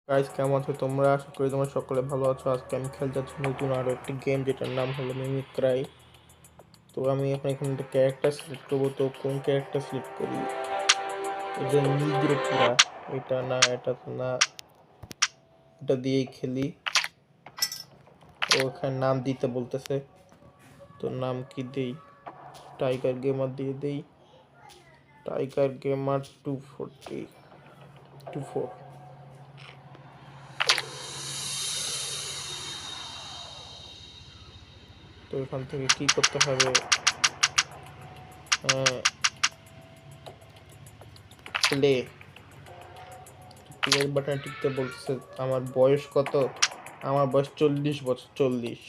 Guys, কেমন আছো তোমরা? আশা করি তোমরা সকলে ভালো আছো। আজকে আমি খেলতে যাচ্ছি নতুন আরো একটি গেম, যেটার নাম হলো মিমিক্রাই। তো আমি এখন এখানে একটা ক্যারেক্টার সিলেক্ট করবো। তো কোন ক্যারেক্টার সিলেক্ট করি? এটা নিগ্রো পুরা, এটা না, এটা তো না, এটা দিয়েই খেলি। ও এখানে নাম দিতে বলতেছে, তো নাম কি দেই? টাইগার গেমার দিয়ে দেই। টাইগার গেমার 240 তো এখান থেকে কি করতে হবে? প্লে প্লের বাটনে টিপতে বলতেছে। আমার বয়স কত? আমার বয়স 40 বছর। 40?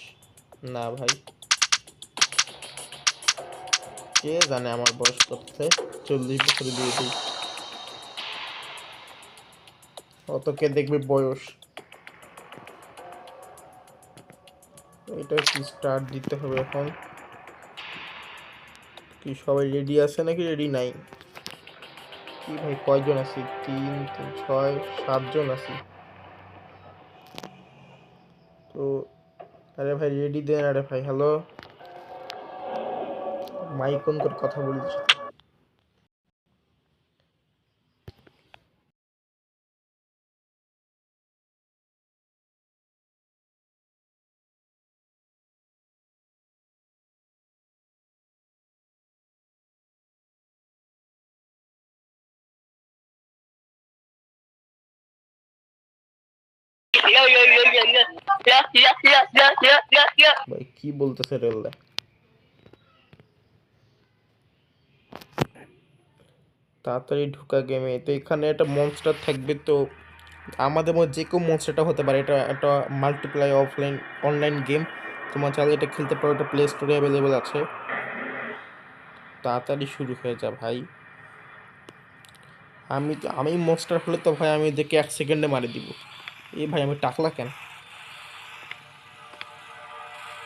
না ভাই, কে জানে আমার বয়স কত? 40 বছর দিয়ে দিই। অত কে দেখবে বয়স? এটা কি স্টার্ট দিতে হবে এখন? কি সবাই রেডি আছে নাকি রেডি নাই? কি ভাই, কয়জন আছি? 3 3 6 7 জন আছি তো। আরে ভাই রেডি দেন। আরে ভাই, হ্যালো, মাইক অন করে কথা বলছি। ভাই কি বলতেছে রেলদা? তাড়াতাড়ি ঢুকা গেমে। তো এখানে একটা মনস্টার থাকবে। তো আমাদের মধ্যে যে কেউ মনস্টারটা হতে পারে। এটা একটা মাল্টিপ্লাই অফলাইন অনলাইন গেম। তোমার চাইলে এটা খেলতে পারো। এটা প্লে স্টোরে অ্যাভেলেবেল আছে। তাড়াতাড়ি শুরু হয়ে যা ভাই। আমি মনস্টার হলে তো ভাই আমি দেখে 1 সেকেন্ডে মারি দিব। এই ভাই আমি টাকলা কেন?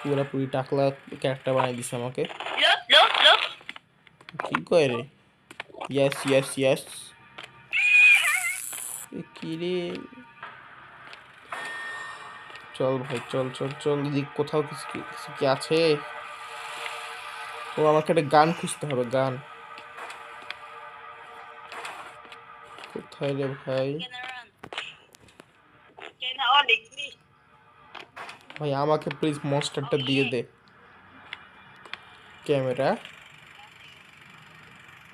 পুরোপুরি টাকলা ক্যারেক্টার বানিয়ে দিছে আমাকে। কি কয় রে? ইয়াস ইয়াস ইয়াস। কি রে? চল ভাই, চল চল চল, এদিক কোথাও কিছু কিছু কি আছে? ও, আমাকে একটা গান খুঁজতে হবে। গান কোথায় রে ভাই? ভাই আমাকে প্লিজ মনস্টারটা দিয়ে দে। ক্যামেরা,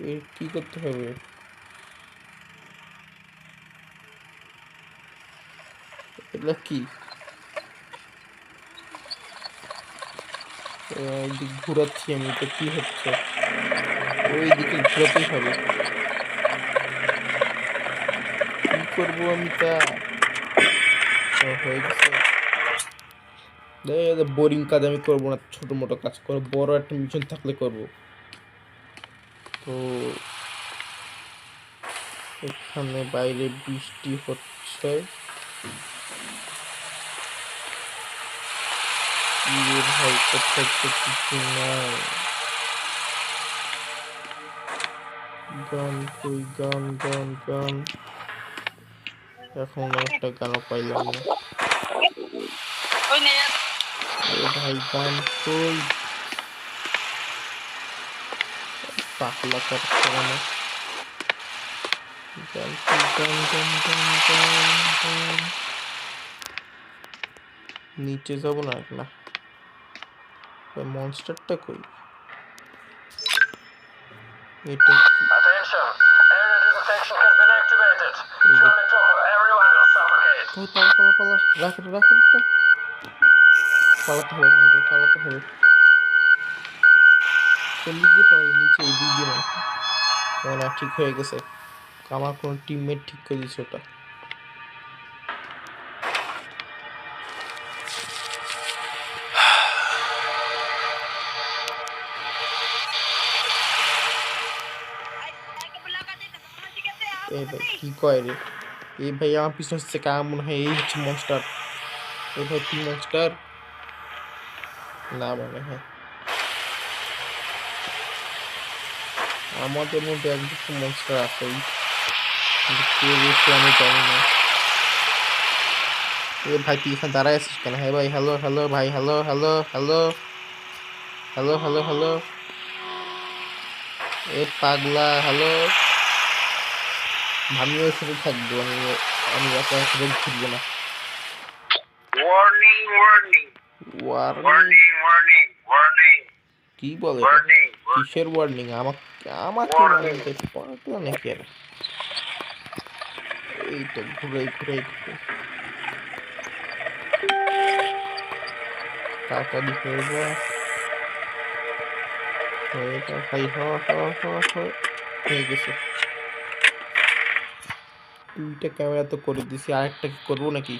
এর কি করতে হবে? এটা কি? এইদিক ঘুরাচ্ছি আমি, তো কি হচ্ছে? ওই দিকে ঘোরাতেই হবে। কি করবো আমি তা? হয়ে গেছে। বোরিং কাজ আমি করবো না, ছোট মোটো কাজ করবো। বড় একটা মিশন থাকলে করবো। তো এখানে বাইরে বৃষ্টি হচ্ছে। ভাই কোথাও তো কিছু নাই। গান কই? গান গান গান। এখন একটা গানও পাইলাম না। ভাই গান কই? পাগলা করছে মানে। গান কই? গান গান গান গান গান। নিচে যাবো না না? মনস্টারটা কই? এটা কি? পালা পালা পালা, রাখ রাখ রাখ। পালাতে হবে, পালাতে হবে। কোন দিক দিয়ে পালাবো? নিচে, এই দিক দিয়ে মনে হয়। ও না, ঠিক হয়ে গেছে। আমার কোনো টিমমেট ঠিক করে দিচ্ছে ওটা। এই ভাই কি কয় রে? এই ভাই আমার পিছনে হচ্ছে কার মনে হয়? এই হচ্ছে মনস্টার। এই ভাই কি মনস্টার? না মনে হয়। আমাদের মধ্যে এক দুটো মনস্টার আছেই, কিন্তু কে বেশি আমি জানি না। এ ভাই তুই এখানে দাঁড়ায় আছিস কেন? হ্যাঁ ভাই, হ্যালো হ্যালো ভাই, hello hello hello hello hello hello. এ পাগলা, হ্যালো। আমিও সাথে থাকবো, আমি একা একা ঘুরবো না। Warning, warning, warning? warning, warning, warning, কি বলে? warning, কিসের ওয়ার্নিং? আমাকে আমাকে ওয়ার্নিং warning. দিতে পারতো নাকি? আর এই তো ঘুরে ঘুরে ঘুরে তাড়াতাড়ি হয়ে যা, হয়ে যা ভাই, হয়ে গেছে। দুইটা ক্যামেরা তো করে দিছি, আরেকটা কি করবো নাকি?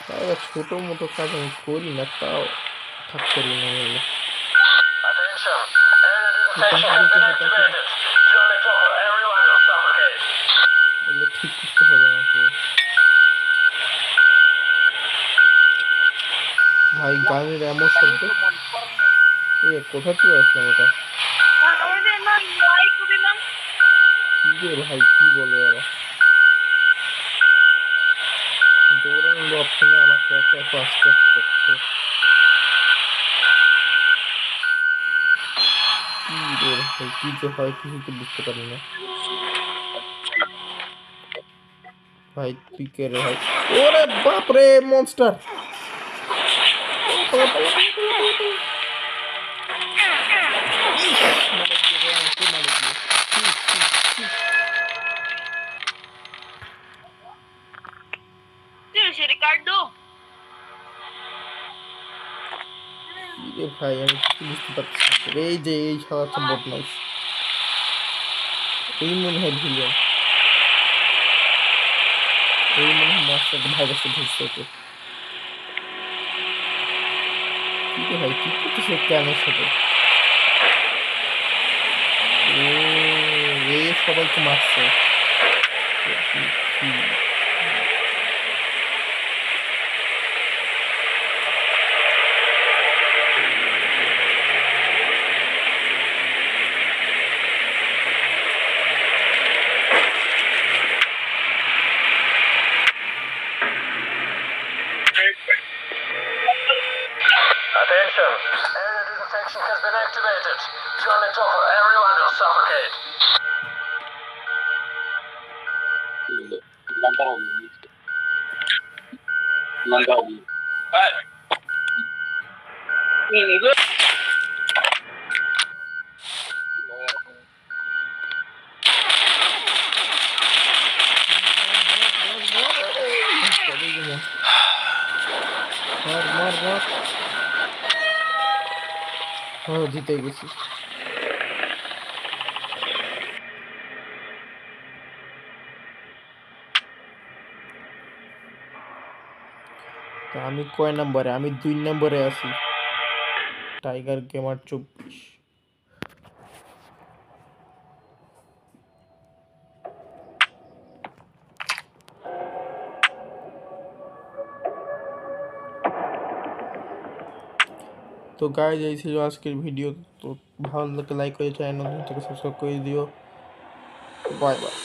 তাও ছোট মোটো কাজ আমি করি না, তাও থাক করবো না বলে। Attention, area detection has been activated. Johnny Topper, everyone will suffocate. এগুলো ঠিক করতে হবে আমাকে। ভাই গানের এমন শব্দ, কোথা চলে আসলাম এটা? কি রে ভাই, কি বলে এরা? দৌড়ানোর অপশনে আমাকে একা এত আস্তে আস্তে করছে। কি রে ভাই, কি যে হয় কিছু তো বুঝতে পারি না। ভাই তুই কে রে ভাই? ওরে বাপরে, মনস্টার! রে ভাই, আমি কিছু বুঝতে পারছি না। এই যে এই শালা হচ্ছে বদমাইশ, এই মনে হয় ভিলেন, এই মনে হয় মাস্টার ভাইরাসে ঢুকছে ওকে। কি রে ভাই, কি করতেছে ক্যানের সাথে? ও, এই সবাইকে মারছে। Attention, area detection has been activated. Johnny Topper, everyone will suffocate. জিতে গেছি। তা আমি কয় নম্বরে? আমি 2 নম্বরে আছি। Tiger gamer 24। তো গাইজ, এই ছিল আজকের ভিডিও। তো ভালো লাগলে লাইক করে, চ্যানেল নতুন থেকে সাবস্ক্রাইব করে দিও। Bye bye.